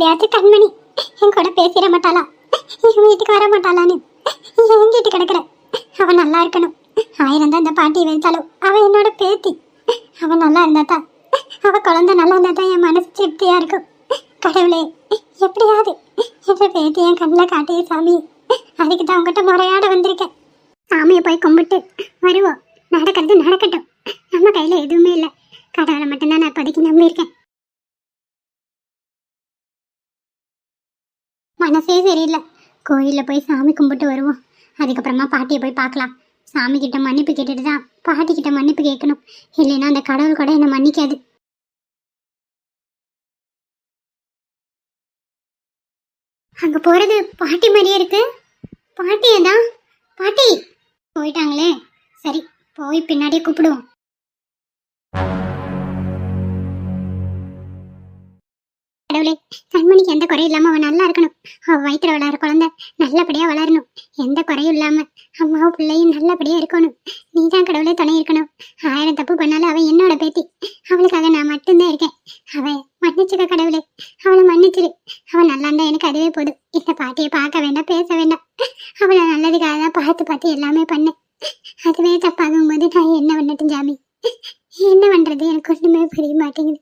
எப்படியாச்சும் கண்மணி என் கூட பேசிட மாட்டாளா, என் வீட்டுக்கு வர மாட்டாளான்னு எங்கிட்டு கிடக்குற. அவன் நல்லா இருக்கணும். 1000 தான் இந்த பாட்டி வைத்தாலும் அவன் என்னோட பேத்தி. அவன் நல்லா இருந்தா, அவ குழந்தை நல்லா இருந்தா என் மனசு திருப்தியா இருக்கும். கடவுளே, எப்படியாவது என்ற பேத்தி என் கண்ணில் காட்டிய சாமி. அதுக்கு தான் உங்ககிட்ட முறையாட வந்திருக்கேன். சாமியை போய் கும்பிட்டு வருவோம். நடக்கிறது நடக்கட்டும். நம்ம கையில எதுவுமே இல்லை. கடவுளை மட்டும்தான் நான் இப்போதைக்கு நம்பியிருக்கேன். மனசே சரியில்லை. கோயிலில் போய் சாமி கும்பிட்டு வருவோம். அதுக்கப்புறமா பாட்டியை போய் பார்க்கலாம். சாமி கிட்ட மன்னிப்பு கேட்டுட்டு தான் பாட்டி கிட்ட மன்னிப்பு கேட்கணும். இல்லைன்னா அந்த கடவுள் கூட என்னை மன்னிக்காது. அங்க போறது பாட்டி மாதிரியே இருக்கு. பாட்டியே தான். பாட்டி போயிட்டாங்களே. சரி, போய் பின்னாடியே கூப்பிடுவோம். கடவுளே, கண்மணிக்கு எந்த குறையும் இல்லாம அவன் நல்லா இருக்கணும். அவ வயிற்றுல வளர குழந்தை நல்லபடியா வளரணும். எந்த குறையும் இல்லாம அம்மாவும் பிள்ளையும் நல்லபடியா இருக்கணும். நீதான் கடவுளே துணை இருக்கணும். 1000 தப்பு பண்ணாலும் அவன் என்னோட பேத்தி. அவளுக்காக நான் மட்டும்தான் இருக்கேன். அவன் மன்னிச்சுக்க கடவுளே, அவளை மன்னிச்சிரு. அவன் நல்லா இருந்தா எனக்கு அதுவே போதும். இந்த பாட்டியை பார்க்க வேண்டாம், பேச வேண்டாம். அவளை நல்லதுக்காக தான் பார்த்து பார்த்து எல்லாமே பண்ணேன். அதுவே தப்பாகும் போது நான் என்ன பண்ணட்டும் சாமி? என்ன பண்றது எனக்கு ஒண்ணுமே புரிய மாட்டேங்குது.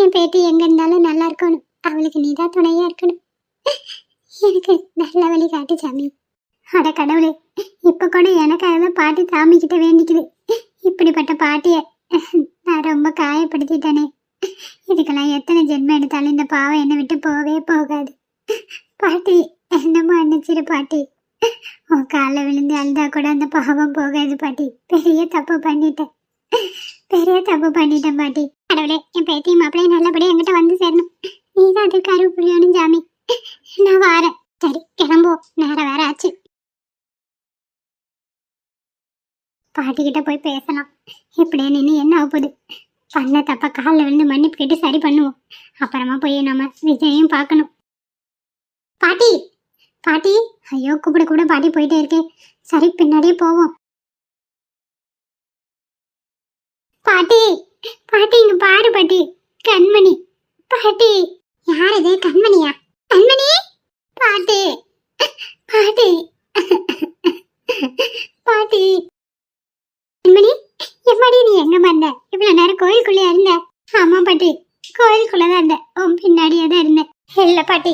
என் பேட்டி எங்க இருந்தாலும் நல்லா இருக்கணும். அவளுக்கு நீதான் துணையா இருக்கணும். எனக்கு நல்ல வழி காட்டு சாமி. அட கடவுளே, இப்ப கூட எனக்காக பாட்டி சாமி கிட்ட வேண்டிக்குது. இப்படிப்பட்ட பாட்டிய நான் ரொம்ப காயப்படுத்திட்டேனே. இதுக்கெல்லாம் எத்தனை ஜென்மம் எடுத்தாலும் இந்த பாவம் என்னை விட்டு போகவே போகாது. பாட்டி, என்னமோ அன்னிச்சிரு பாட்டி. உன் காலில் விழுந்து அழுதா கூட அந்த பாவம் போகாது பாட்டி. பெரிய தப்பு பண்ணிட்டேன் பாட்டி. கடவுளே, என் பேத்தியும் மாப்பிள்ளையும் நல்லபடியா என்கிட்ட வந்து சேரணும். நீதான் அதுக்கு அருள் புரியணும் சாமி. நான் வாரேன். சரி, கிளம்புவோம். நேரம் வேற ஆச்சு. பாட்டி கிட்ட போய் பேசலாம். இப்படியே நின்று என்ன ஆகுது? பண்ண தப்ப காலில் விழுந்து மன்னிப்பு கேட்டு சரி பண்ணுவோம். அப்புறமா போய் நம்ம விஜயையும் பார்க்கணும். பாட்டி, பாட்டி, ஐயோ கூப்பிட கூட பாட்டி போயிட்டே இருக்கேன். சரி, பின்னாடியே போவோம். பாட்டி, பாட்டி, இங்க பாரு பாட்டி. கண்மணி. பாட்டி. யார் இது? கண்மணியா? கண்மணி. பாட்டி, பாட்டி, பாட்டி. கண்மணி, எப்படி நீ எங்க வந்த? இவ்வளவு நேரம் கோயிலுக்குள்ளே இருந்த? ஆமா பாட்டி, கோயிலுக்குள்ளதான் இருந்தேன். உன் பின்னாடியே தான் இருந்தேன். இல்ல பாட்டி,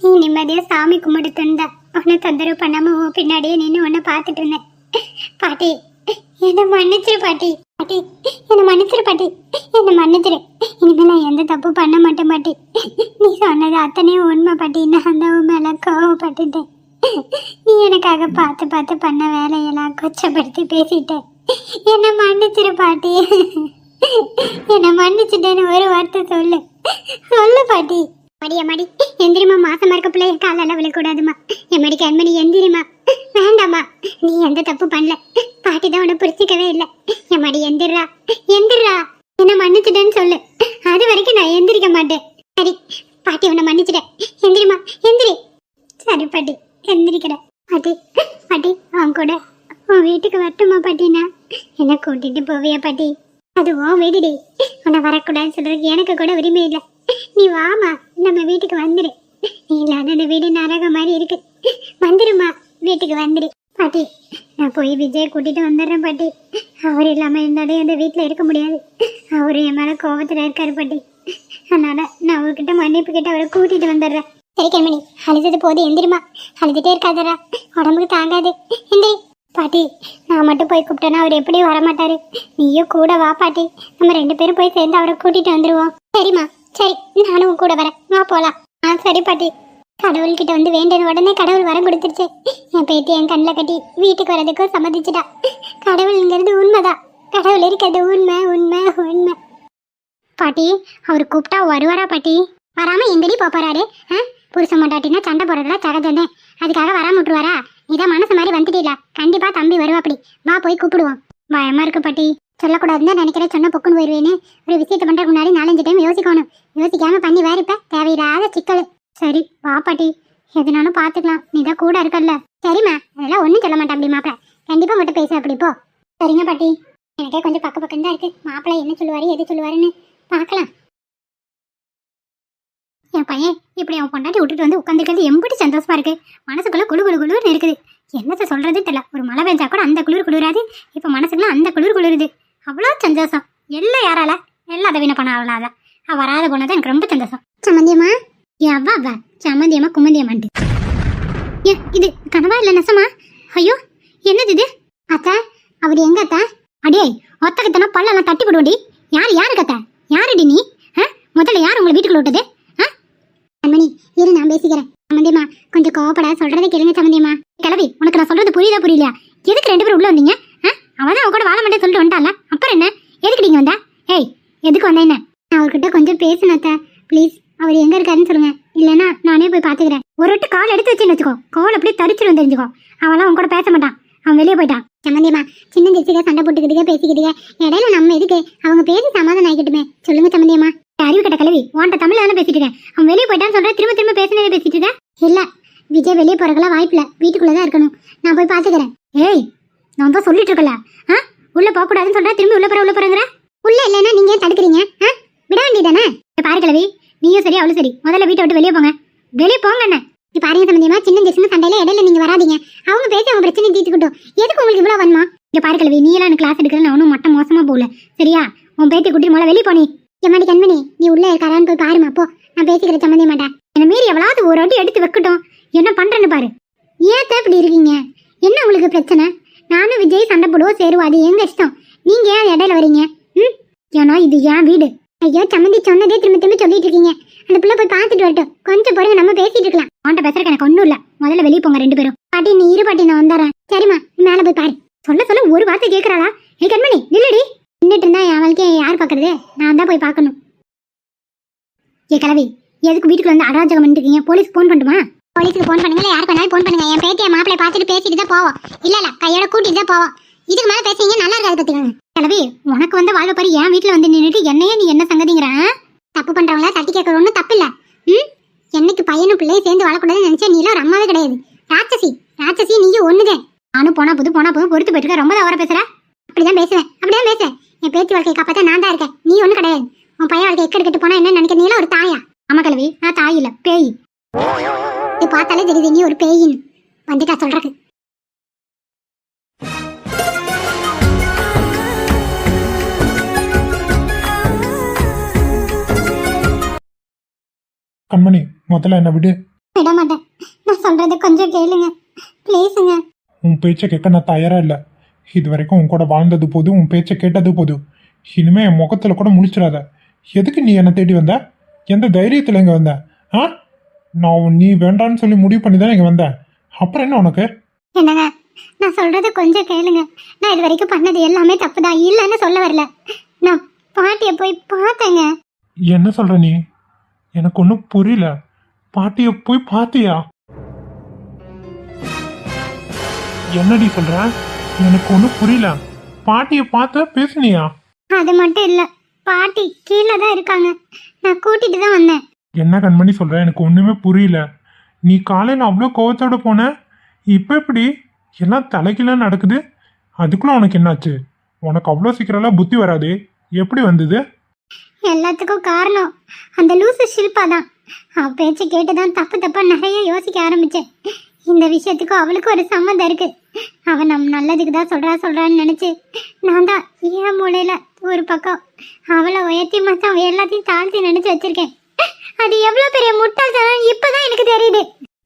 நீ நிம்மதியா சாமி கும்பிட்டு இருந்தா உன்னை தொந்தரவு பண்ணாம உன் பின்னாடியே நின்று உன்னை பார்த்துட்டு இருந்தேன். பாட்டி, என்ன மன்னிச்சிரு பாட்டி. பாட்டி, என்ன மன்னிச்சிரு பாட்டி. என்ன மன்னிச்சிரு. இனிமேல் நான் எந்த தப்பு பண்ண மாட்டேன் பாட்டி. நீ சொன்னது அத்தனையும் உண்மை பாட்டி. நான் அந்த மேல கோவப்பட்டுட்டேன். நீ எனக்காக பார்த்து பார்த்து பண்ண வேலையெல்லாம் கொச்சப்படுத்தி பேசிட்டேன். என்ன மன்னிச்சிரு பாட்டி. என்ன மன்னிச்சுட்டேன்னு ஒரு வார்த்தை சொல்லு. சொல்லு பாட்டி. மடி எந்திரிமா. மாசமா இருக்க பிள்ளைய காலால விழக்கூடாதுமா. என் கண்மணி எந்திரிமா. வேண்டாமா, நீ எந்த தப்பு பண்ணல. பாட்டி தான் உன்னை புரிச்சிக்கவே இல்லை. என் மடி எந்திரா. என்ன மன்னிச்சுட்டேன்னு சொல்லு. அது வரைக்கும் நான் எந்திரிக்க மாட்டேன். சரி பாட்டி, உன்னை மன்னிச்சுட்டேன். எந்திரிமா, எந்திரி. சரி பாட்டி, எந்திரிக்கிறேன். பாட்டி, அவன் கூட உன் வீட்டுக்கு வரட்டுமா பாட்டினா? என்ன கூட்டிட்டு போவியா பாட்டி? அது உன் வீடுடி. உன்னை வரக்கூடாதுன்னு சொல்றதுக்கு எனக்கு கூட உரிமை இல்லை. நீ வாமா, நம்ம வீட்டுக்கு வந்துரு. நீ இல்லாத அந்த வீடு நரக மாதிரி இருக்கு. வந்துருமா, வீட்டுக்கு வந்துரு. பாட்டி, நான் போய் விஜய் கூட்டிட்டு வந்துடுறேன் பாட்டி. அவர் இல்லாம இருந்தாலே அந்த வீட்டுல இருக்க முடியாது. அவரு என் மேல கோபத்துல இருக்காரு பாட்டி. அதனால நான் அவர்கிட்ட மன்னிப்பு கேட்டு அவரை கூட்டிட்டு வந்துடுறேன். சரி கண்மணி, அழுதது போது எந்திரிமா. அழுதுட்டே இருக்காதரா, உடம்புக்கு தாங்காது. எந்திரி. பாட்டி, நான் மட்டும் போய் கூப்பிட்டேன்னா அவர் எப்படியும் வரமாட்டாரு. நீயும் கூட வா பாட்டி. நம்ம 2 பேரும் போய் சேர்ந்து அவரை கூட்டிட்டு வந்துருவோம். சரிம்மா, சரி, நானும் கூட வரேன். வா போலாம். சரி பாட்டி. கடவுள்கிட்ட வந்து வேண்டின உடனே கடவுள் வரம் கொடுத்துருச்சு. என் பேத்தி என் கண்ணில் கட்டி வீட்டுக்கு வரதுக்கும் சம்மதிச்சுட்டா. கடவுள்ங்கிறது உண்மைதான். கடவுள் இருக்கிறது உண்மை உண்மை உண்மை. பாட்டி, அவர் கூப்பிட்டா வருவாரா பாட்டி? வராம எங்கடி போறாரு? புருஷன் மண்டாட்டினா சண்டை போடுறதுல சகஜமே. அதுக்காக வராம விட்டுருவாரா? இதான் மனசு மாதிரி வந்துட்டீல. கண்டிப்பா தம்பி வருவாப்படி. வா போய் கூப்பிடுவோம். பயமா இருக்கு பாட்டி. சொல்லக்கூடாதுன்னு நினைக்கிறேன். சொன்ன பொக்குன்னு போயிடுவேன்னு. ஒரு விஷயத்தை பண்றதுக்கு முன்னாடி 4-5 டைம் யோசிக்கணும். யோசிக்காம பண்ணி வேற இப்ப தேவையில்லாத சிக்கல். சரி வா பாட்டி, எதுனாலும் பாத்துக்கலாம். நீதான் கூட இருக்கல்ல. சரிம்மா, அதெல்லாம் ஒன்றும் சொல்ல மாட்டேன். அப்படி மாப்பிள்ள கண்டிப்பா மட்டும் பேச அப்படி போ. சரிங்க பாட்டி. எனக்கே கொஞ்சம் பக்கம் தான் இருக்கு. மாப்பிள்ளை என்ன சொல்லுவாரு எது சொல்லுவாருன்னு பார்க்கலாம். என் பையன் இப்படி அவன் பொண்டாட்டி விட்டுட்டு வந்து உட்காந்துருக்கிறது எம்பிட்டு சந்தோஷமா இருக்கு. மனசுக்குள்ள குளு குளு குளுன்னு இருக்குது. என்னத்தை சொல்றது தெரியல. ஒரு மழை பெஞ்சா கூட அந்த குளிர் குளிராது. இப்ப மனசுக்குள்ள அந்த குளிர் குளிருது. அவ்வளோ சந்தோஷம். எல்லாம் யாரால? எல்லாம் அதை வீண பண்ண அவளாத. அவ வராத போனது எனக்கு ரொம்ப சந்தோஷம். சம்மந்தியம்மா எவ்வா சம்மந்தியம்மா கும்மந்தியம்மான்ட்டு இது கனவா இல்ல நெசமா? ஐயோ என்னது இது? அத்தா அவர் எங்க அத்தா? அடியே ஒத்தகத்தனா பல்லெல்லாம் தட்டி போடுவடி. யாரு கத்தா? யாருடி நீ? முதல்ல யார் உங்களை வீட்டுக்குள்ள விட்டது? அம்மணி இரு நான் பேசிக்கிறேன். சம்மந்தியம்மா கொஞ்சம் கோவப்பட சொல்றதை கேளுங்க சம்மந்தியம்மா. கிளவி உனக்கு நான் சொல்றது புரியுதா புரியலையா? எதுக்கு 2 பேரும் உள்ள வந்தீங்க? அவதான் அவ கூட வாழ மாட்டேன்னு சொல்லிட்டு வந்துட்டால. அப்புறம் என்ன? எதுக்கு நீங்க வந்தா? ஏய் எதுக்கு வந்தா என்ன? நான் அவர்கிட்ட கொஞ்சம் பேசணும் அத்தா. ப்ளீஸ் அவர் எங்க இருக்காருன்னு சொல்லுங்க. இல்லைன்னா நானே போய் பாத்துக்கிறேன். ஒரு விட்டு கால் எடுத்து வச்சுன்னு வச்சுக்கோ. கோல் அப்படியே தரிச்சிடும் தெரிஞ்சுக்கோ. அவெல்லாம் உன் கூட பேச மாட்டான். அவன் வெளியே போயிட்டான். சம்மந்தியம்மா சின்ன ஜெசிகா சண்டை போட்டுக்கிட்டே பேசிக்கிட்டே இடையில நம்ம எதுக்கு? அவங்க பேசி சமாதானம் ஆகிக்கிட்டுமே. சொல்லுங்க சம்மந்தியம்மா. அறிவு கட்ட கலவி உன்ட்ட தமிழ் தானே பேசிட்டு இருக்கேன். அவன் வெளியே போயிட்டான்னு சொல்ற. திரும்ப திரும்ப பேசினதே பேசிட்டு இருக்க. இல்ல விஜய் வெளியே போறதுக்கெல்லாம் வாய்ப்பு இல்ல. வீட்டுக்குள்ளதான் இருக்கணும். நான் போய் பாத்துக்கிறேன். ஏய் நான் தான் சொல்லிட்டு இருக்கல. உள்ள போக கூடாதுன்னு சொல்ற. திரும்பி உள்ள போறங்கிற. உள்ள இல்லைன்னா நீங்க ஏன் தடுக்கிறீங்க? விட வேண்டியதானே? பாரு கிழவி நீயும் சரி அவளும் சரி முதல்ல வீட்டை விட்டு வெளியே போங்க. வெளியே போங்க என்ன? நீ பாருங்க சம்பந்தியமா சின்ன ஜெசின சண்டையில இடையில நீங்க வராதீங்க. அவங்க பேசி அவங்க பிரச்சனை தீர்த்துக்கிட்டோம். எதுக்கு உங்களுக்கு இவ்வளவு வன்மா? இங்க பாரு கிழவி நீ எல்லாம் கிளாஸ் எடுக்கிறேன்னு அவனும் மட்டம் மோசமா போகல. சரியா? உன் பேத்தி குட்டி முதல்ல வெளியே போனி. எம்மாடி கண்மணி நீ உள்ள இருக்காரான்னு போய் பாருமா போ. நான் பேசிக்கிற சம்மந்திய மாட்டேன். என்ன மீறி எவ்வளவு ஒரு வாட்டி எடுத்து வைக்கட்டும். என்ன பண்றேன்னு பாரு. ஏன் இப்படி இருக்கீங்க? என்ன உங்களுக்கு பிரச்சனை? நானும் விஜய் சண்டை போடுவோம் சேருவோம். அது எங்க இஷ்டம். நீங்க ஏன் இடையில வரீங்க? ஏன்னா இது ஏன் வீடு. ஐயோ சம்மந்தி சொன்னதே திரும்ப திரும்ப சொல்லிட்டு இருக்கீங்க. அந்த பிள்ளை போய் பார்த்துட்டு வரட்டும். கொஞ்சம் பொறுங்க நம்ம பேசிட்டு இருக்கலாம். அவன்கிட்ட பேசுறதுக்கு எனக்கு ஒன்றும் இல்லை. முதல்ல வெளியே போங்க 2 பேரும். பாட்டி நீ இரு பாட்டி நான் வந்துடுறேன். சரிம்மா நீ மேலே போய் பாரு. சொல்ல ஒரு வார்த்தை கேட்கறாளா? ஏ கண்மணி நில்லுடி. நின்றுட்டு இருந்தா என் வாழ்க்கையை யார் பார்க்கறது? நான் தான் போய் பார்க்கணும். ஏ கிளவி எதுக்கு வீட்டுக்குள்ள வந்து அராஜகம் பண்ணிட்டு இருக்கீங்க? போலீஸ் போன் பண்ணுமா? போலீஸுக்கு போன் பண்ணுங்க. யாருக்கு வேணாலும் போன் பண்ணுங்க. என் பேத்தியை மாப்பிள்ளை பார்த்துட்டு பேசிட்டு தான் போவோம். இல்ல கையோட கூட்டிட்டு தான் போவோம். இதுக்கு மேல பேசுறீங்க நல்லா இருக்காது பத்திக்கோங்க. கிளவி உனக்கு வந்து வாழ்வை பாரு. என் வீட்டுல வந்து நின்றுட்டு என்னையே நீ என்ன சங்கதிங்கிற? தப்பு பண்றவங்கள தட்டி கேட்கறது ஒன்றும் தப்பு இல்ல. என்னைக்கு பையனும் பிள்ளையும் சேர்ந்து வாழக்கூடாதுன்னு நினைச்சா நீ எல்லாம் ஒரு அம்மாவே கிடையாது. ராட்சசி நீங்க ஒண்ணுதே. நானும் போனா போதும் பொறுத்து போயிட்டு இருக்க. ரொம்ப தவற பேசுற. அப்படிதான் பேசுவேன். என் பேச்சு வாழ்க்கையை காப்பாத்த நான் தான் இருக்கேன். நீ ஒண்ணு கிடையாது. உன் பையன் வாழ்க்கை எக்கெடுக்கிட்டு போனா என்ன நினைக்க? நீ எல்லாம் ஒரு தாயா? ஆமா கிழவி நான் தாய் இல்ல பேய். நீ பார்த்தாலே தெரியுது நீ ஒரு பேயின்னு. வந்துட்டா சொல்றக்கு. கண்மணி முதல்ல என்ன விடு. விட மாட்டேன். நான் சொல்றது கொஞ்சம் கேளுங்க ப்ளீஸுங்க. உன் பேச்சை கேட்க நான் தயாரா இல்லை. இது வரைக்கும் உன் கூட வாழ்ந்தது போதும். உன் பேச்சை கேட்டது போதும். இனிமே என் முகத்துல கூட முழிச்சிடாத. எதுக்கு நீ என்னை தேடி வந்த? எந்த தைரியத்தில் இங்கே வந்த? நான் நீ வேண்டான்னு சொல்லி முடிவு பண்ணி தானே இங்கே வந்தேன். அப்புறம் என்ன உனக்கு? என்னங்க நான் சொல்றது கொஞ்சம் கேளுங்க. நான் இது வரைக்கும் பண்ணது எல்லாமே தப்புதான். இல்லைன்னு சொல்ல வரல. நான் பாட்டியை போய் பார்த்தேங்க. என்ன சொல்ற நீ? எனக்கு ஒன்றும் புரியல. பாட்டிய போய் பார்த்தியா? என்னடி சொல்ற? எனக்கு ஒன்றும் புரியல. பாட்டிய பார்த்த பேசுனியா? அது மட்டும் இல்ல பாட்டி கீழே தான் இருக்காங்க. நான் கூட்டிட்டு தான் வந்தேன். என்ன கண்மணி சொல்ற? எனக்கு ஒண்ணுமே புரியல. நீ காலையில அவ்வளோ கோவத்தோட போன. இப்ப எப்படி எல்லாம் தலைகீழ நடக்குது? அதுக்குள்ள உனக்கு என்னாச்சு? உனக்கு அவ்வளோ சீக்கிரம்லாம் புத்தி வராது. எப்படி வந்தது? எல்லாத்துக்கும் காரணம் அந்த லூசு ஷில்பா தான். அவ பேச்சு கேட்டுதான் தப்பா நிறைய யோசிக்க ஆரம்பிச்சேன். இந்த விஷயத்துக்கும் அவளுக்கு ஒரு சம்மந்தம் இருக்கு. அவன் நம் நல்லதுக்கு தான் சொல்றான்னு நினைச்சு நான் தான் ஏன் மூலையில ஒரு பக்கம் அவளை உயர்த்தி மத்தம் எல்லாத்தையும் தாழ்த்தி நினைச்சு வச்சிருக்கேன். அது எவ்வளவு பெரிய முட்டாள்தனம் இப்பதான் எனக்கு தெரியுது.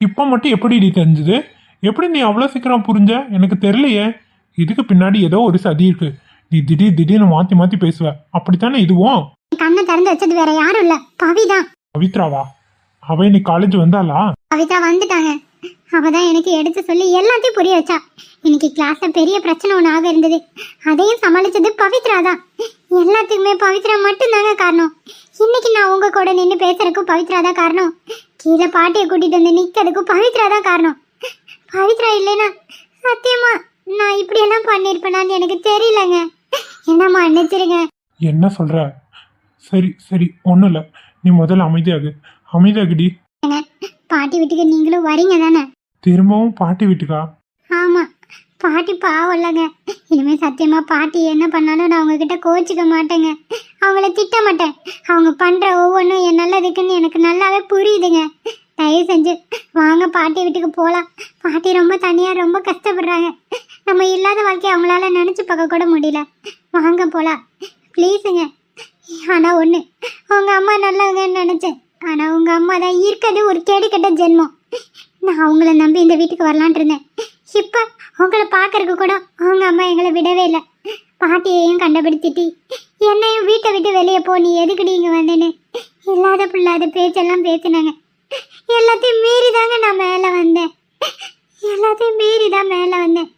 இப்ப மட்டும் எப்படி தெரிஞ்சது? எப்படி நீ அவ்வளோ சீக்கிரம் புரிஞ்ச? எனக்கு தெரியலையே. இதுக்கு பின்னாடி ஏதோ ஒரு சதி இருக்கு. நீ திடீர்னு மாத்தி பேசுவ. அப்படித்தானே இதுவும்? கண்ணை திறந்து வச்சது வேற யாரும் இல்ல, பவிதான். பவித்ராவா? அவ இன்னைக்கு காலேஜ் வந்தாளா? பவித்ரா வந்துட்டாங்க. அவதான் எனக்கு எடுத்து சொல்லி எல்லாத்தையும் புரிய வச்சா. இன்னைக்கு கிளாஸ்ல பெரிய பிரச்சனை ஒன்று ஆக இருந்தது. அதையும் சமாளிச்சது பவித்ரா தான். எல்லாத்துக்குமே பவித்ரா மட்டும்தாங்க காரணம். இன்னைக்கு நான் உங்க கூட நின்று பேசுறதுக்கும் பவித்ரா தான் காரணம். கீழே பாட்டியை கூட்டிட்டு வந்து நிக்கிறதுக்கும் பவித்ரா தான் காரணம். பவித்ரா இல்லைன்னா சத்தியமா நான் இப்படி எல்லாம் பண்ணிருப்பேனான்னு எனக்கு தெரியலங்க. என்னம்மா நினைச்சிருங்க. என்ன சொல்ற? சரி ஒன்றும் இல்லை. நீ முதல்ல அமைதியாகுடி. பாட்டி வீட்டுக்கு நீங்களும் வரீங்க தானே? திரும்பவும் பாட்டி வீட்டுக்கா? ஆமா பாட்டி பாவம் இல்லைங்க. இனிமே சத்தியமா பாட்டி என்ன பண்ணாலும் நான் உங்ககிட்ட கோச்சிக்க மாட்டேங்க. அவங்கள திட்ட மாட்டேன். அவங்க பண்ற ஒவ்வொன்றும் என் நல்லதுக்குன்னு எனக்கு நல்லாவே புரியுதுங்க. தயவு செஞ்சு வாங்க பாட்டி வீட்டுக்கு போகலாம். பாட்டி ரொம்ப தனியா ரொம்ப கஷ்டப்படுறாங்க. நம்ம இல்லாத வாழ்க்கையை அவங்களால நினைச்சு பார்க்க கூட முடியல. வாங்க போலாம் ப்ளீஸுங்க. ஆனா ஒண்ணு, உங்க அம்மா நல்லவங்கன்னு நினைச்சேன். ஆனா உங்க அம்மா தான் இருக்கிறது ஒரு கேடு கெட்ட ஜென்மம். நான் அவங்கள நம்பி இந்த வீட்டுக்கு வரலான்ட்டு இருந்தேன். இப்ப உங்களை பார்க்கறதுக்கு கூட அவங்க அம்மா எங்களை விடவே இல்லை. பாட்டியையும் கண்டுபிடிச்சிட்டி என்னையும் வீட்டை விட்டு வெளியே போ, நீ எதுக்குடி இங்க வந்தேன்னு இல்லாத பிள்ளாத பேச்செல்லாம் பேசினாங்க. எல்லாத்தையும் மீறி தாங்க நான் மேலே வந்தேன். எல்லாத்தையும் மீறி தான் மேலே வந்தேன்.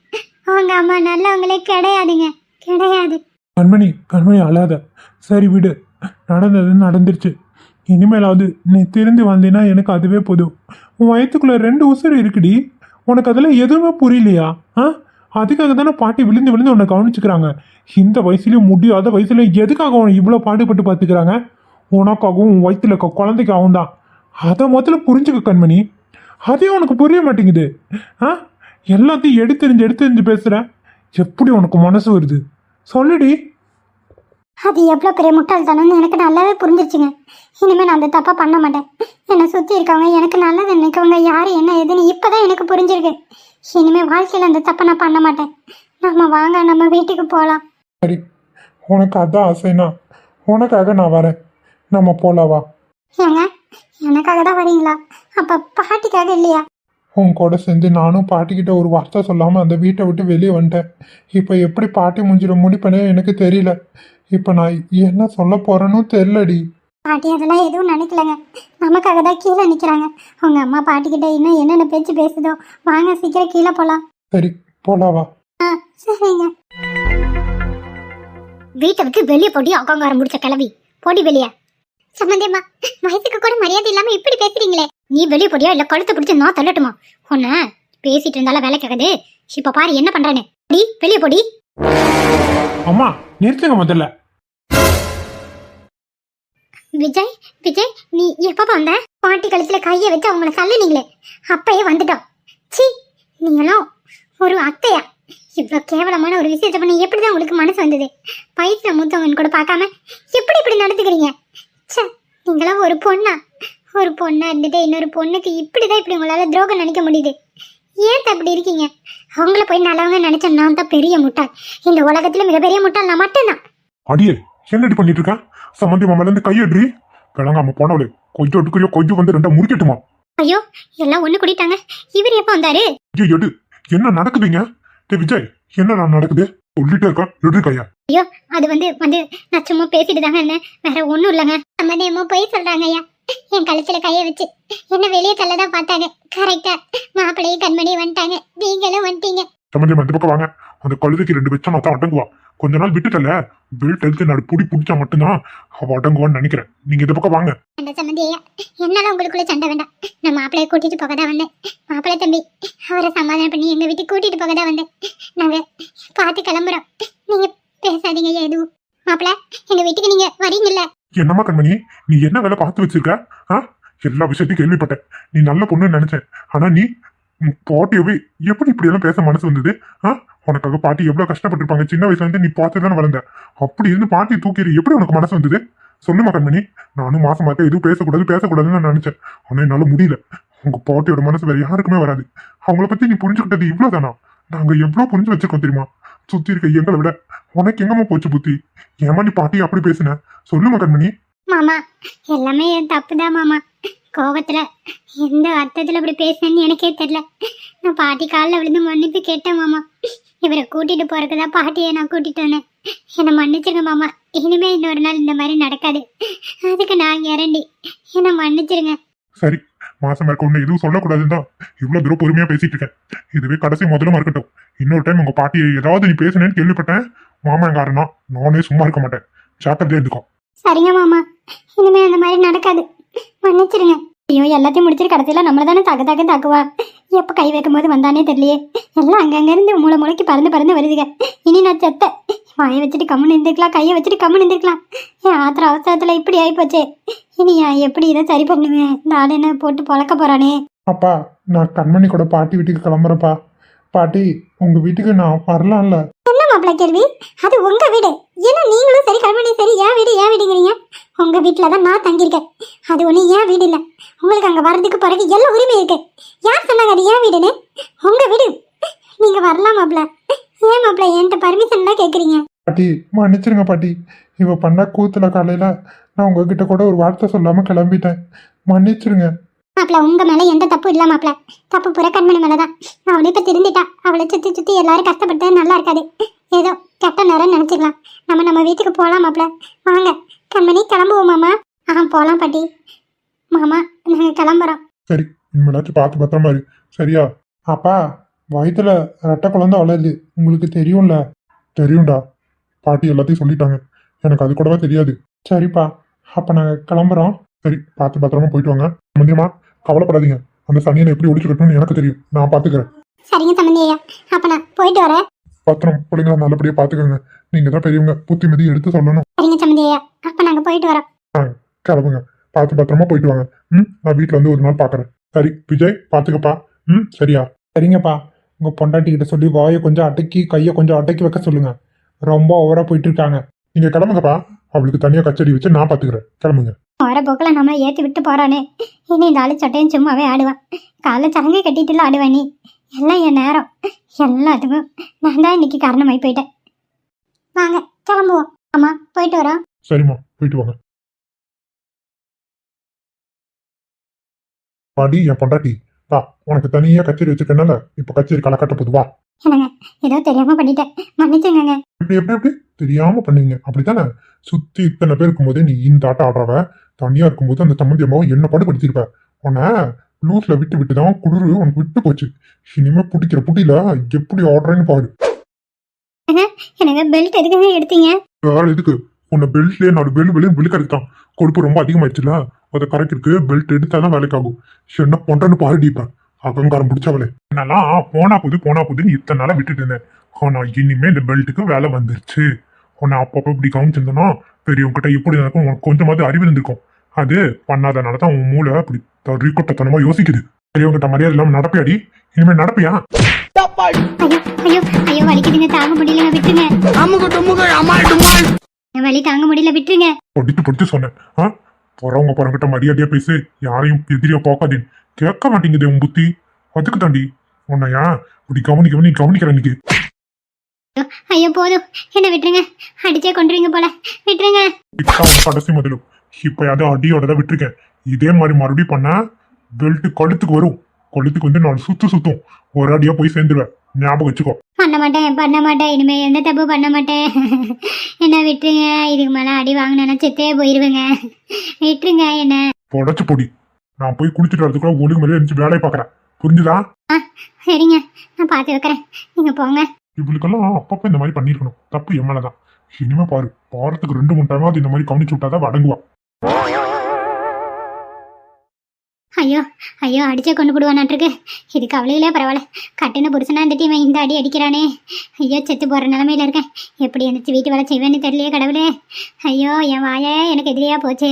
அவங்க அம்மா நல்லவங்களே கிடையாதுங்க, கிடையாது. கண்மணி கண்மணி அழாத. சரி விடு, நடந்தது நடந்துருச்சு. இனிமேலாவது நீ திரும்பி வந்தீன்னா எனக்கு அதுவே போதும். உன் வயிற்றுக்குள்ள 2 உசுறு இருக்குடி. உனக்கு அதெல்லாம் எதுவுமே புரியலையா? அதுக்காக தானே பாட்டி விழுந்து விழுந்து உன்னை கவனிச்சுக்கிறாங்க. இந்த வயசுலயும் முடியாத வயசுல எதுக்காக உன்னை இவ்வளோ பாடுபட்டு பார்த்துக்கிறாங்க? உனக்காகவும் உன் வயிற்றுல இருக்க குழந்தைக்காகவும் தான். அதை முதல்ல புரிஞ்சுக்க கண்மணி. அதையும் உனக்கு புரிய மாட்டேங்குது. எல்லாத்தையும் எடுத்தெறிஞ்சு பேசுற. எப்படி உனக்கு மனசு வருது சொல்லுடி. அது எவ்வளோ பெரிய முட்டாள்தனம்னு எனக்கு நல்லாவே புரிஞ்சிருச்சுங்க. இனிமேல் நான் அந்த தப்பா பண்ண மாட்டேன். என்னை சுற்றி இருக்கவங்க எனக்கு நல்லது நினைக்கவங்க யார் என்ன எதுன்னு இப்போதான் எனக்கு புரிஞ்சிருக்கு. இனிமேல் வாழ்க்கையில் அந்த தப்பை நான் பண்ண மாட்டேன். நம்ம வாங்க, நம்ம வீட்டுக்கு போகலாம். சரி, உனக்கு அதான் ஆசைனா உனக்காக நான் வரேன். நம்ம போலாவா? ஏங்க, எனக்காக தான் வரீங்களா? அப்போ பாட்டிக்காக இல்லையா? உன் கூட சேர்ந்து நானும் பாட்டிக்கிட்ட ஒரு வார்த்தை சொல்லாமல் அந்த வீட்டை விட்டு வெளியே வந்துட்டேன். இப்போ எப்படி பாட்டி மூஞ்சிட முடிப்பேனே எனக்கு தெரியல. இப்போ நான் என்ன சொல்ல போறேன்னு தெரியலடி. பாட்டி அதெல்லாம் எதுவும் நினைக்கலங்க. நமக்காக தான் கீழே நிற்கிறாங்க. அவங்க அம்மா பாட்டிக்கிட்ட இன்னும் என்னென்ன பேச்சு பேசுதோ. வாங்க சீக்கிரம் கீழே போகலாம். சரி போலாவா? சரிங்க. வீட்டை விட்டு வெளியே போட்டி அகங்காரம் முடிச்ச கிளவி போடி வெளியே. சம்பந்தியம்மா, வயசுக்கு கூட மரியாதை இல்லாம இப்படி பேசுறீங்களே. நீ வெளியே போடியா இல்ல கழுத்தை பிடிச்சு நான் தள்ளட்டுமா? உன்ன பேசிட்டு இருந்தாலும் வேலை கேட்காது. இப்ப பாரு என்ன பண்றானு. வெளியே போடி. அம்மா நிறுத்துங்க முதல்ல. விஜய் விஜய், நீ எப்ப வந்த? பாட்டி கழுத்துல கையை வச்சு அவங்கள தள்ளுனீங்களே, அப்பயே வந்துட்டோம். சி, நீங்களும் ஒரு அத்தையா? இவ்வளோ கேவலமான ஒரு விஷயத்தை பண்ணி எப்படிதான் உங்களுக்கு மனசு வந்தது? வயசுல மூத்தவங்க கூட பார்க்காம எப்படி இப்படி நடந்துக்கிறீங்க? சே, நீங்களாம் ஒரு பொண்ணா? ஒரு பொண்ணா இருந்துட்டு இன்னொரு பொண்ணுக்கு இப்படிதான் இப்படி உங்களால துரோகம் நினைக்க முடியுது. ஏன் அப்படி இருக்கீங்க? அவங்கள போய் நல்லவங்க நினைச்ச நான் தான் பெரிய முட்டாள். இந்த உலகத்துல மிகப்பெரிய முட்டாள் நான் மட்டும்தான். அடியே என்னடி பண்ணிட்டு இருக்க? சம்மந்தி மாமால இருந்து கையடி. கிழங்காம போனவளே, கொஞ்சம் எடுக்கிறியோ கொஞ்சம் வந்து 2 முறிக்கட்டுமா? ஐயோ, எல்லாம் ஒண்ணு கூட்டிட்டாங்க. இவர் எப்ப வந்தாரு? எடு, என்ன நடக்குதுங்க? விஜய், என்ன நடக்குது? சொல்லிட்டே இருக்கா, எடு கையா. ஐயோ, அது வந்து நான் சும்மா பேசிட்டு தாங்க என்ன, வேற ஒண்ணும் இல்லைங்க. சம்மந்தியமா போய் சொல்றாங்க ஐயா. என் கழுத்துல கைய வச்சு என்ன வெளியே தள்ளதான் பார்த்தாங்க. கரெக்டா மாப்பிள்ளையும் கண்மணியும் வந்துட்டாங்க, நீங்களும் வந்துட்டீங்க. சம்மந்தி இந்த பக்கம் வாங்க. அந்த கழுதைக்கு 2 வச்சா நான் தான் அடங்குவா. கொஞ்ச நாள் விட்டுட்டல, பெல்ட் எடுத்து நான் பிடிச்சா மட்டும்தான் அவ அடங்குவான்னு நினைக்கிறேன். நீங்க இந்த பக்கம் வாங்க. அந்த சம்மந்தி ஐயா, என்னால உங்களுக்குள்ள சண்டை வேண்டாம். நான் மாப்பிள்ளைய கூட்டிட்டு போக தான் வந்தேன். மாப்பிள்ளை தம்பி அவரை சமாதானம் பண்ணி எங்க வீட்டுக்கு கூட்டிட்டு போக தான் வந்தேன். நாங்க பார்த்து கிளம்புறோம். நீங்க பேசாதீங்க ஐயா எதுவும். மாப்பிள்ளை, எங்க வீட்டுக்கு நீங்க வரீங்கல்ல? என்னம்மா கண்மணி, நீ என்ன வேலை பார்த்து வச்சிருக்க? எல்லா விஷயத்தையும் கேள்விப்பட்டேன். நீ நல்ல பொண்ணுன்னு நினைச்சேன். ஆனா நீ பாட்டியவே எப்படி இப்படி எல்லாம் பேச மனசு வந்தது? உனக்காக பாட்டி எவ்வளவு கஷ்டப்பட்டிருப்பாங்க. சின்ன வயசுல இருந்து நீ பார்த்து தானே வளர்ந்த. அப்படி இருந்து பாட்டி தூக்கி எப்படி உனக்கு மனசு வந்தது? சொல்லுமா கண்மணி. நானும் மாசமா எதுவும் பேசக்கூடாதுன்னு நான் நினைச்சேன். ஆனா என்னால முடியல. உங்க பாட்டியோட மனசு வேற யாருக்குமே வராது. அவங்கள பத்தி நீ புரிஞ்சுக்கிட்டது இவ்வளவுதானா? நாங்க எவ்வளவு புரிஞ்சு வச்சிருக்கோம் தெரியுமா? சுத்தி இருக்க எங்களை விட உனக்கு எங்கம்மா போச்சு புத்தி? ஏமா நீ பாட்டி அப்படி பேசுன? சொல்லுமா கண்மணி. மாமா, எல்லாமே என் தப்புதான் மாமா. கோபத்துல எந்த அர்த்தத்துல அப்படி பேசுனேன்னு எனக்கே தெரியல. நான் பாட்டி காலில் விழுந்து மன்னிப்பு கேட்டேன் மாமா. இவரை கூட்டிட்டு போறதுக்குதான் பாட்டியை நான் கூட்டிட்டு வந்தேன். என்னை மன்னிச்சிருங்க மாமா. இனிமே இன்னொரு நாள் இந்த மாதிரி நடக்காது. அதுக்கு நான் இறண்டி என்னை மன்னிச்சிருங்க. சரி, மாசம் இருக்க ஒண்ணு எதுவும் சொல்லக்கூடாதுன்னு தான் இவ்வளவு தூரம் பொறுமையா பேசிட்டு இருக்கேன். இதுவே கடைசி முதலமா இருக்கட்டும். இன்னொரு டைம் உங்க பாட்டியை ஏதாவது நீ பேசுனேன்னு கேள்விப்பட்டேன், மாமன்காரனா நானே சும்மா இருக்க மாட்டேன். ஜாக்கிரதையா இருந்துக்கோ. சரிங்க மாமா, இனிமே அந்த மாதிரி நடக்காது. மன்னிச்சிருங்க. ஐயோ, எல்லாத்தையும் முடிச்சிட்டு கடைசியில நம்மள தானே தாக்குவா. எப்ப கை வைக்கும் போது வந்தானே தெரியலையே. எல்லாம் அங்கங்க இருந்து மூளைக்கு பறந்து வருதுங்க. இனி நான் செத்த. வாயை வச்சுட்டு கம்முன்னு இருந்துக்கலாம், கையை வச்சுட்டு கம்முன்னு இருந்துக்கலாம். என் ஆத்திர அவசரத்துல இப்படி ஆயிப்போச்சே. இனி எப்படி இதை சரி பண்ணுவேன்? இந்த ஆள் என்ன போட்டு பொழக்க போறானே. அப்பா, நான் கண்மணி கூட பாட்டி வீட்டுக்கு கிளம்புறப்பா. பாட்டி, உங்க வீட்டுக்கு நான் வரலாம்ல? என்ன மாப்பிள்ள கேள்வி? அது உங்க வீடு. ஏன்னா நீங்களும் சரி கல்மணி சரி என் வீடு என் வீடுங்கிறீங்க. உங்க வீட்டுல தான் நான் தங்கியிருக்கேன். அது ஒண்ணு என் வீடு இல்ல. உங்களுக்கு அங்க வர்றதுக்கு பிறகு எல்லா உரிமை இருக்கு. யார் சொன்னாங்க அது என் வீடுன்னு? உங்க வீடு. நீங்க வரலாம் மாப்பிள்ள. ஏன் மாப்பிள்ள என்கிட்ட பர்மிஷன் தான் கேக்குறீங்க? பாட்டி மன்னிச்சிருங்க பாட்டி. இவ பண்ண கூத்துல காலையில நான் உங்ககிட்ட கூட ஒரு வார்த்தை சொல்லாம கிளம்பிட்டேன். மன்னிச்சிருங்க. மாப்பிள்ள உங்க மேல எந்த தப்பு இல்ல மாப்பிள்ள. தப்பு புற கண்மணி மேலதான். அவளை இப்ப திருந்திட்டா. அவளை சுத்தி சுத்தி எல்லாரும் கஷ்டப்படுறது நல்லா இருக்காது. ஏதோ கெட்ட நேரம் நினைச்சுக்கலாம். நம்ம வீட்டுக்கு போலாம் மாப்பிள்ள. வாங்க கண்மணி கிளம்புவோம் மாமா. போலாம் பாட்டி. மாமா நாங்க கிளம்புறோம். சரி இனிமேலாச்சும் பார்த்து பத்திரமா இரு. சரியா? அப்பா வயிற்றுல ரெட்டை குழந்தை வளருது, உங்களுக்கு தெரியும்ல? தெரியும்டா, பாட்டி எல்லாத்தையும் சொல்லிட்டாங்க. எனக்கு அது கூடவா தெரியாது. சரிப்பா, அப்போ நாங்கள் கிளம்புறோம். சரி பார்த்து பத்திரமா போயிட்டு வாங்க. முந்தியமா கவலைப்படாதீங்க. அந்த சனியனை எப்படி ஒழிச்சுக்கட்டும்னு எனக்கு தெரியும். நான் பார்த்துக்கிறேன். சரிங்க சம்பந்தி ஐயா, அப்ப நான் போயிட்டு வரேன். பத்திரம் பிள்ளைங்கள நல்லபடியாக பார்த்துக்கோங்க. நீங்கள் தான் பெரியவங்க, புத்திமதி எடுத்து சொல்லணும். சரிங்க சம்பந்தி ஐயா, அப்ப நாங்க போயிட்டு வரோம். கிளம்புங்க, பார்த்து பத்திரமா போயிட்டு வாங்க. நான் வீட்டில் வந்து ஒரு நாள் பார்க்குறேன். சரி விஜய், பார்த்துக்கப்பா. சரியா? சரிங்கப்பா. உங்கள் பொண்டாட்டிக்கிட்ட சொல்லி வாயை கொஞ்சம் அடக்கி கையை கொஞ்சம் அடக்கி வைக்க சொல்லுங்க. ரொம்ப ஓவராக போயிட்டு இருக்காங்க. நீங்கள் கிளம்புங்கப்பா. அவளுக்கு தனியாக கச்சேரி வச்சு நான் பார்த்துக்கிறேன். கிளம்புங்க. வர போக்கில் நம்மளை ஏற்றி விட்டு போறானே. இனி இந்த ஆளு சட்டையும் சும்மாவே ஆடுவான். காலைல சலங்கை கட்டிட்டுல ஆடுவான். நீ எல்லாம் என் நேரம். எல்லாத்துக்கும் நான் தான் இன்னைக்கு காரணமாய் போயிட்டேன். வாங்க கிளம்புவோம். ஆமா போயிட்டு வரோம். சரிம்மா, போயிட்டு வாங்க. பாடி என் பொண்டாட்டி வா, உனக்கு தனியாக கச்சேரி வச்சுருக்கனால இப்போ கச்சேரி களை கட்ட போது. வா. என்னங்க ஏதோ தெரியாம பண்ணிட்டேன், மன்னிச்சுங்க. எப்படி எப்படி எப்படி தெரியாம பண்ணுவீங்க? அப்படித்தானே? சுத்தி இத்தனை பேர் இருக்கும்போது நீ இந்த ஆட்டம் ஆடுறவ, தனியா இருக்கும்போது அந்த சம்மந்தி அம்மாவும் என்ன பாடுபடுத்திருப்ப. உன்னை லூஸ்ல விட்டு விட்டு தான் குளிர் உனக்கு விட்டு போச்சு. இனிமே பிடிக்கிற புட்டியில எப்படி ஆடுறேன்னு பாரு. எனக்கு பெல்ட் எதுக்குங்க எடுத்தீங்க? வேற எதுக்கு? உன்னை பெல்ட்லயே நாலு வெளியும் விழுக்கிறது தான். கொழுப்பு ரொம்ப அதிகமாயிடுச்சுல, அதை கரெக்டுக்கு பெல்ட் எடுத்தாதான் வேலைக்காகும். என்ன பண்றேன்னு பாருடிப்பேன். அகங்காரம் பிடிச்சவளே. என்னெல்லாம் போனா புதுன்னு இத்தனை நாளா விட்டுட்டு இருந்தேன். ஆனா இனிமே இந்த பெல்ட்டுக்கு வேலை வந்துருச்சு. உன்னை அப்பப்போ இப்படி கவனிச்சிருந்தோம்னா பெரியவங்கிட்ட எப்படி நடக்கும் உனக்கு கொஞ்சமாவது அறிவு இருந்திருக்கும். அது பண்ணாதனால தான் உன் மூளை அப்படி தறிக்கொட்டத்தனமா யோசிக்குது. பெரியவங்கிட்ட மரியாதை இல்லாம நடப்பியாடி? இனிமே நடப்பியா? ஐயோ ஐயோ வலிக்குதுங்க, தாங்க முடியல, விட்டுருங்க. வலி தாங்க முடியல, விட்டுருங்க. பொடித்து சொன்னேன். போறவங்கிட்ட மரியாதையா பேசு. யாரையும் எதிரியா பார்க்காதேன்னு கேட்க மாட்டேங்குது உன் புத்தி. அதுக்கு தாண்டி உன்னையா இப்படி கவனிக்கிறேன் இன்னைக்கு. ஐயோ போதும், என்ன விட்டுருங்க. அடிச்சே கொண்டுருவீங்க போல, விட்டுருங்க. கடைசி முதலும் இப்பயாவது அடியோட தான் விட்டுருக்கேன். இதே மாதிரி மறுபடியும் பண்ண பெல்ட் கழுத்துக்கு வரும். கழுத்துக்கு வந்து நான் சுத்தும். ஒரு அடியா போய் சேர்ந்துருவேன். ஞாபகம் வச்சுக்கோ. பண்ண மாட்டேன். இனிமே எந்த தப்பு பண்ண மாட்டேன். என்ன விட்டுருங்க. இதுக்கு மேல அடி வாங்கினா செத்தே போயிருவேங்க. விட்டுருங்க என்ன. புடச்சு பொடி. நான் போய் குளிச்சுட்டு வரதுக்குள்ள ஒழுங்கு மேலே இருந்துச்சு வேலையை பாக்குறேன். புரிஞ்சுதா? சரிங்க, நான் பார்த்து வைக்கிறேன். நீங்க போங்க. இவளுக்கெல்லாம் அப்பப்ப இந்த மாதிரி பண்ணிருக்கணும். தப்பு என் மேலதான். இனிமே பாரு, வாரத்துக்கு 2-3 டைமாவது இந்த மாதிரி கவனிச்சு விட்டாதான் அடங்குவா. ஐயோ அடிச்சே கொண்டு போடுவானாட்டிருக்கு. இதுக்கு அவளையிலே பரவாயில்ல. கட்டின புருஷனா இந்த டீமை இந்த அடி அடிக்கிறானே. ஐயோ செத்து போற நிலைமையில இருக்கேன். எப்படி எந்திரிச்சு வீட்டு வேலை செய்வேன்னு தெரியலையே கடவுளே. ஐயோ என் வாயே எனக்கு எதிரியா போச்சு.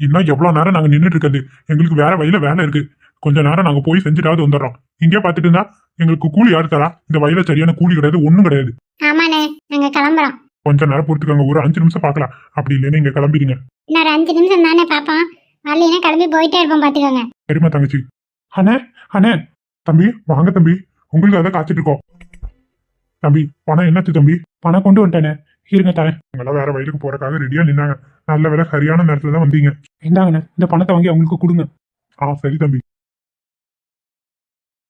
இன்னும் எவ்வளவு நேரம் நாங்க நின்றுட்டு இருக்கிறது? எங்களுக்கு வேற வயல வேலை இருக்கு. கொஞ்ச நேரம் நாங்க போய் செஞ்சுட்டாவது வந்துடுறோம். இங்கே பாத்துட்டு இருந்தா எங்களுக்கு கூலி யாரு தரா? இந்த வயல சரியான கூலி கிடையாது, ஒண்ணும் கிடையாது. ஆமாண்ணே, நாங்க கிளம்புறோம். கொஞ்ச நேரம் பொறுத்துக்காங்க, ஒரு 5 நிமிஷம் பாக்கலாம். அப்படி இல்லைன்னு இங்க கிளம்பிடுங்க. இன்னொரு 5 நிமிஷம் தானே பாப்போம். வரலைன்னா கிளம்பி போயிட்டே இருப்போம், பாத்துக்கோங்க. சரிம்மா தங்கச்சி. அண்ணே தம்பி வாங்க தம்பி, உங்களுக்கு அதை காத்துட்டு இருக்கோம். தம்பி பணம் என்னாச்சு தம்பி? பணம் கொண்டு வந்துட்டேனே, இருங்க தரேன். உங்களாம் வேற வயலுக்கு போறதுக்காக ரெடியா நின்னாங்க. நல்ல வேலை சரியான நேரத்துல தான் வந்தீங்க. இந்தாங்கண்ணே, இந்த பணத்தை வாங்கி அவங்களுக்கு கொடுங்க. சரி தம்பி.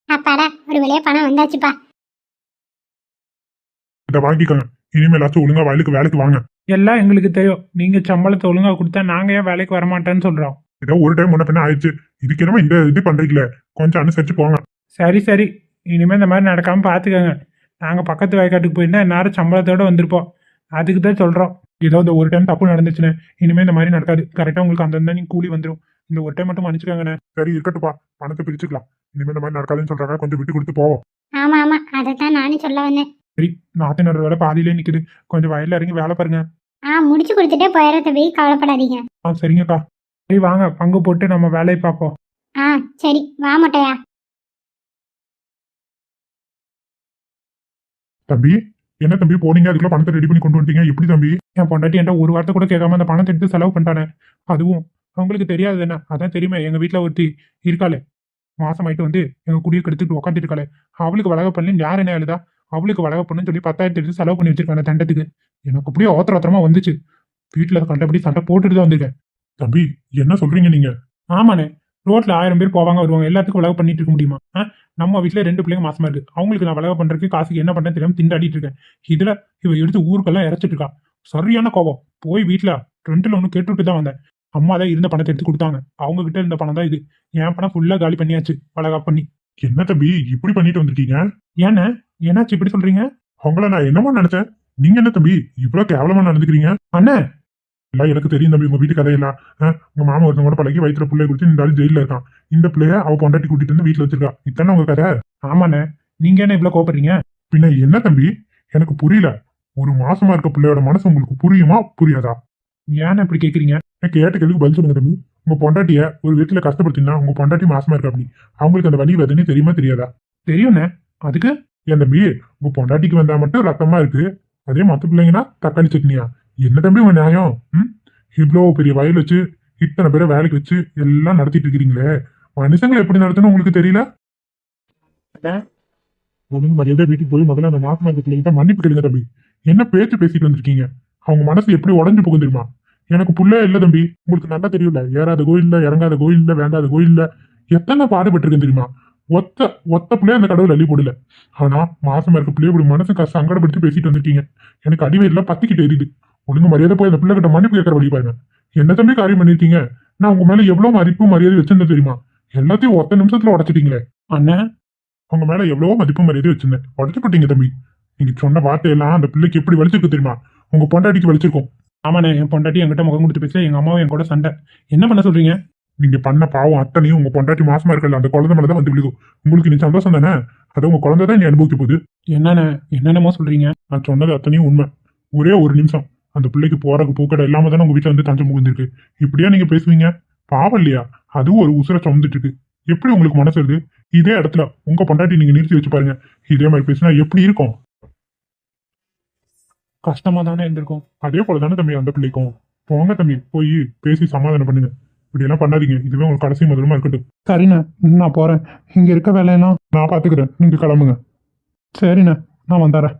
அப்பாடா, ஒரு வழியா பணம் வந்தாச்சுப்பா. இதை வாங்கிக்கோங்க. இனிமேலாச்சும் ஒழுங்கா வயலுக்கு வேலைக்கு வாங்க. எல்லாம் எங்களுக்கு தெரியும். நீங்க சம்பளத்தை ஒழுங்கா கொடுத்தா நாங்க ஏன் வேலைக்கு வரமாட்டேன்னு சொல்றோம். ஏதோ ஒரு டைம் முன்ன பின்ன ஆயிடுச்சு. இதுக்கு என்னமோ இந்த இது பண்றீங்களே, கொஞ்சம் அனுசரிச்சு போங்க. சரி இனிமே இந்த மாதிரி நடக்காம பாத்துக்கோங்க. நாங்க பக்கத்து வயக்காட்டுக்கு போயிருந்தா நேரம் சம்பளத்தோட வந்திருப்போம். அதுக்கு தான் சொல்றோம். ஏதோ இந்த ஒரு டைம் தப்பு நடந்துச்சுன்னு இனிமே இந்த மாதிரி நடக்காது. கரெக்டா உங்களுக்கு அந்த நீங்க கூலி வந்துடும். இந்த ஒரு டைம் மட்டும் மன்னிச்சுக்காங்கண்ணே. சரி இருக்கட்டுப்பா, பணத்தை பிரிச்சுக்கலாம். இனிமே இந்த மாதிரி நடக்காதுன்னு சொல்றாங்க, கொஞ்சம் விட்டு கொடுத்து போவோம். ஆமா அதைத்தான் நானும் சொல்ல வந்தேன். சரி, நாத்து நடுற வேலை பாதியிலே நிக்குது. கொஞ்சம் வயல்ல இறங்கி வேலை பாருங்க. முடிச்சு கொடுத்துட்டே போயிட தம்பி, கவலைப்படாதீங்க. சரிங்கக்கா. சரி வாங்க, பங்கு போட்டு நம்ம வேலையை பார்ப்போம். சரி வா மொட்டையா. தம்பி என்ன தம்பி போனீங்க அதுக்குள்ள பணத்தை ரெடி பண்ணி கொண்டு வந்துட்டீங்க எப்படி தம்பி? என் பொண்டாட்டி என்கிட்ட ஒரு வார்த்தை கூட கேட்காம அந்த பணத்தை எடுத்து செலவு பண்ணிட்டானே. அதுவும் அவங்களுக்கு தெரியாது என்ன, அதான் தெரியுமே எங்க வீட்டுல ஒருத்தி இருக்காளே, மாசமாயிட்டு வந்து எங்க குடியை கெடுத்துட்டு உட்காந்துட்டு இருக்காளே, அவளுக்கு வளக பண்ணி யார் என்ன எழுதா, அவளுக்கு வளக பண்ணுன்னு சொல்லி 10,000 எடுத்து செலவு பண்ணி வச்சிருக்காங்க தண்டத்துக்கு. எனக்கு அப்படியே அவசரமா வந்துச்சு. வீட்டுல கண்டபடி சண்டை போட்டுட்டு தான் வந்திருக்கேன். தம்பி என்ன சொல்றீங்க நீங்க? ஆமாண்ணே, ரோட்ல 1000 பேர் போவாங்க வருவாங்க, எல்லாத்துக்கும் வளக பண்ணிட்டு இருக்க முடியுமா? நம்ம வீட்டுல 2 பிள்ளைங்க மாசமா இருக்கு, அவங்களுக்கு நான் வளக பண்றதுக்கு காசுக்கு என்ன பண்றேன்னு தெரியாம திண்டாடிட்டு இருக்கேன். இதுல இவ எடுத்து ஊருக்கெல்லாம் இறைச்சிட்டு இருக்கா. சரியான கோபம். போய் வீட்டுல 2ல 1 கேட்டுவிட்டு தான் வந்தேன். அம்மா தான் இருந்த பணத்தை எடுத்து கொடுத்தாங்க, அவங்க கிட்ட இருந்த பணம் தான் இது. என் பணம் ஃபுல்லா காலி பண்ணியாச்சு வளகா பண்ணி. என்ன தம்பி இப்படி பண்ணிட்டு வந்துட்டீங்க? ஏண்ணே, என்னாச்சு இப்படி சொல்றீங்க? உங்களை நான் என்னமோ நினைச்சேன், நீங்க என்ன தம்பி இவ்வளவு கேவலமா நடந்துக்கிறீங்க? அண்ணே, எல்லாம் எனக்கு தெரியும் தம்பி, உங்க வீட்டு கதையெல்லாம். உங்க மாமா ஒருத்தவங்க பழகி வயிற்றுல பிள்ளை குடிச்சு இந்த ஆளு ஜெயில இருக்கான். இந்த பிள்ளைய அவ பொண்டாட்டி கூட்டிட்டு வந்து வீட்டுல வச்சிருக்கா. இத்தானே உங்க கதை? ஆமாண்ணே, நீங்க என்ன இவ்வளவு கோபப்படுறீங்க? பின்ன என்ன தம்பி எனக்கு புரியல. ஒரு மாசமா இருக்க பிள்ளையோட மனசு உங்களுக்கு புரியுமா புரியாதா? ஏன்னு இப்படி கேக்குறீங்க? எனக்கு கேட்ட கேள்விக்கு பதில் சொல்லுங்க தம்பி. உங்க பொண்டாட்டிய ஒரு வீட்டுல கஷ்டப்படுத்தினா உங்க பொண்டாட்டி மாசமா இருக்கா அப்படி அவங்களுக்கு அந்த வலி வேதனை தெரியுமா தெரியாதா? தெரியும்ண்ணே. அதுக்கு ஏன் தம்பி உங்க பொண்டாட்டிக்கு வந்தா மட்டும் ரத்தமா இருக்கு, அதே மத்த பிள்ளைங்கன்னா தக்காளி சட்னியா? என்ன தம்பி உங்க நியாயம்? இவ்வளவு பெரிய வயல் வச்சு இத்தனை பேரை வேலைக்கு வச்சு எல்லாம் நடத்திட்டு இருக்கிறீங்களே, மனுஷங்களை எப்படி நடத்தணும் உங்களுக்கு தெரியல? ஒழுங்கு மரியாதை வீட்டுக்கு போய் முதல்ல அந்த மாசமா இருக்க பிள்ளைகிட்ட மன்னிப்பு கேளுங்க தம்பி. என்ன பேச்சு பேசிட்டு வந்திருக்கீங்க? அவங்க மனசு எப்படி உடஞ்சு போகும் தெரியுமா? எனக்கு புள்ள இல்ல தம்பி, உங்களுக்கு நல்லா தெரியல. ஏறாத கோயில்ல, இறங்காத கோயில்ல, வேண்டாத கோயில்ல எத்தனை பாடுபட்டிருக்கேன் தெரியுமா? ஒத்த பிள்ளைய அந்த கடவுள் அள்ளி போடல. ஆனா மாசமா இருக்க பிள்ளைய இப்படி மனசு சங்கடப்படுத்தி பேசிட்டு வந்திருக்கீங்க. எனக்கு அடிவயிறுல பத்திக்கிட்டு எரியுது. ஒழுங்கு மரியாதை போய் அந்த பிள்ளை கிட்ட மன்னிப்பு கேட்கற வழி பாருங்க. என்ன தம்பி காரியம் பண்ணிருக்கீங்க? நான் உங்க மேல எவ்வளவு மதிப்பு மரியாதை வச்சிருந்தேன் தெரியுமா? எல்லாத்தையும் ஒத்த நிமிஷத்துல உடச்சிட்டீங்களே. அண்ணே, உங்க மேல எவ்வளவோ மதிப்பு மரியாதை வச்சிருந்தேன், உடச்சு போட்டீங்க தம்பி. நீங்க சொன்ன வார்த்தையெல்லாம் அந்த பிள்ளைக்கு எப்படி வலிச்சிருக்கு தெரியுமா? உங்க பொண்டாட்டிக்கு வலிச்சிருக்கும். ஆமாண்ணே, என் பொண்டாட்டி என்கிட்ட முகம் கொடுத்து பேச, எங்க அம்மாவும் என் கூட சண்டை. என்ன பண்ண சொல்றீங்க? நீங்க பண்ண பாவம் அத்தனையும் உங்க பொண்டாட்டி மாசமா இருக்கல அந்த குழந்தை மேலதான் வந்து விழுகும். உங்களுக்கு நீ சந்தோஷம் தானே? அதை உங்க குழந்தை தான் நீ அனுபவிக்க போகுது. என்னண்ணே, என்னென்னமோ சொல்றீங்க? நான் சொன்னது அத்தனையும் உண்மை. ஒரே ஒரு நிமிஷம் அந்த பிள்ளைக்கு போறக்கு பூக்கடை இல்லாம தானே உங்க வீட்டுல வந்து தஞ்சம் புகுந்திருக்கு. இப்படியா நீங்க பேசுவீங்க? பாவம் இல்லையா? அதுவும் ஒரு உசுரை சுமந்துட்டு இருக்கு. எப்படி உங்களுக்கு மனசு வருது? இதே இடத்துல உங்க பொண்டாட்டி நீங்க நிறுத்தி வச்சு பாருங்க, இதே மாதிரி பேசினா எப்படி இருக்கும்? கஷ்டமா தானே இருந்திருக்கும். அதே போல தானே தம்பி அந்த பிள்ளைக்கும். போங்க தம்பி, போய் பேசி சமாதானம் பண்ணுங்க. இப்படி எல்லாம் பண்ணாதீங்க, இதுவே உங்களுக்கு கடைசி முதலுமா இருக்கட்டும். சரிண்ணே, நான் போறேன். இங்க இருக்க வேலையெல்லாம் நான் பாத்துக்கிறேன், நீங்க கிளம்புங்க. சரிண்ணே, நான் வந்துடுறேன்.